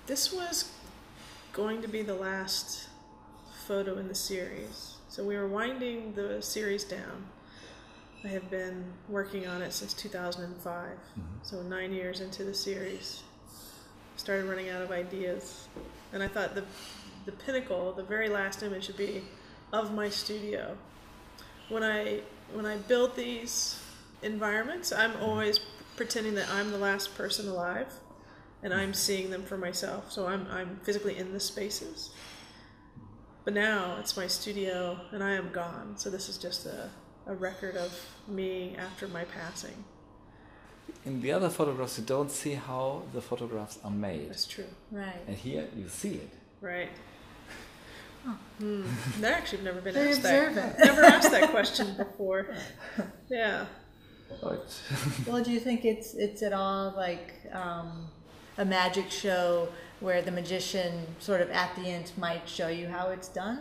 This was going to be the last photo in the series. So we were winding the series down. I have been working on it since 2005. So 9 years into the series. Started running out of ideas. And I thought the pinnacle, the very last image should be of my studio. When I build these environments, I'm always pretending that I'm the last person alive and I'm seeing them for myself. So I'm physically in the spaces. But now it's my studio and I am gone. So this is just a record of me after my passing. In the other photographs, you don't see how the photographs are made. That's true. Right. And here you see it. Right. I actually have never been They asked observe that. it. Never asked that question before. Yeah. But Well, do you think it's at all like a magic show where the magician sort of at the end might show you how it's done?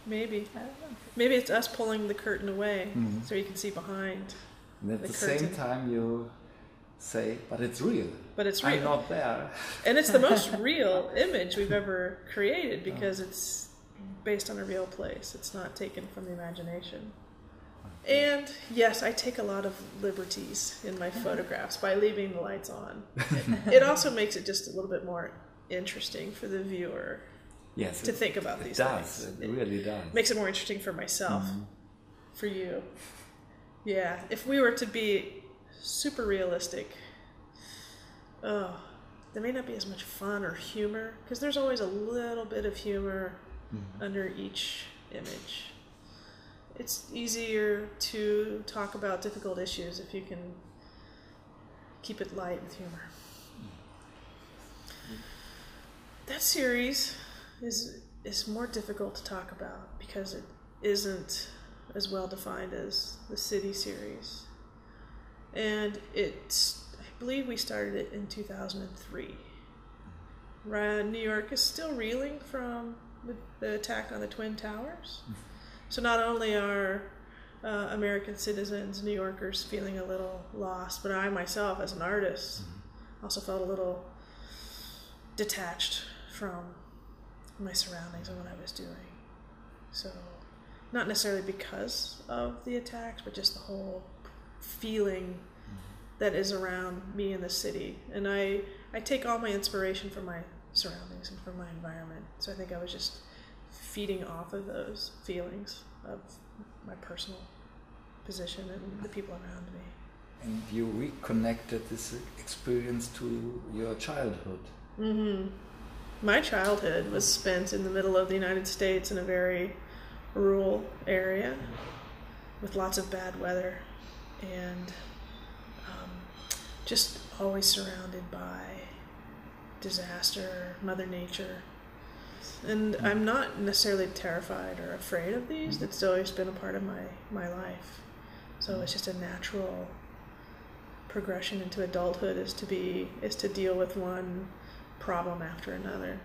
Maybe. I don't know. Maybe it's us pulling the curtain away so you can see behind. and at the curtain. same time you say, but it's real. But it's real. I'm not there. And it's the most real image we've ever created because it's based on a real place. It's not taken from the imagination. And yes, I take a lot of liberties in my photographs by leaving the lights on. It also makes it just a little bit more interesting for the viewer Yes, to think about these does. things. It really does. Makes it more interesting for myself, for you. Yeah, if we were to be super realistic, there may not be as much fun or humor, because there's always a little bit of humor under each image. It's easier to talk about difficult issues if you can keep it light with humor. That series is more difficult to talk about because it isn't as well defined as the city series. And I believe we started it in 2003. New York is still reeling from the attack on the Twin Towers. So not only are American citizens, New Yorkers, feeling a little lost, but I myself, as an artist, also felt a little detached from my surroundings and what I was doing. So not necessarily because of the attacks, but just the whole feeling that is around me in the city. And I take all my inspiration from my surroundings and from my environment. So I think I was just feeding off of those feelings of my personal position and the people around me. And you reconnected this experience to your childhood. My childhood was spent in the middle of the United States in a very rural area with lots of bad weather and just always surrounded by disaster, Mother Nature. And I'm not necessarily terrified or afraid of these. It's always been a part of my life. So it's just a natural progression into adulthood is to deal with one problem after another.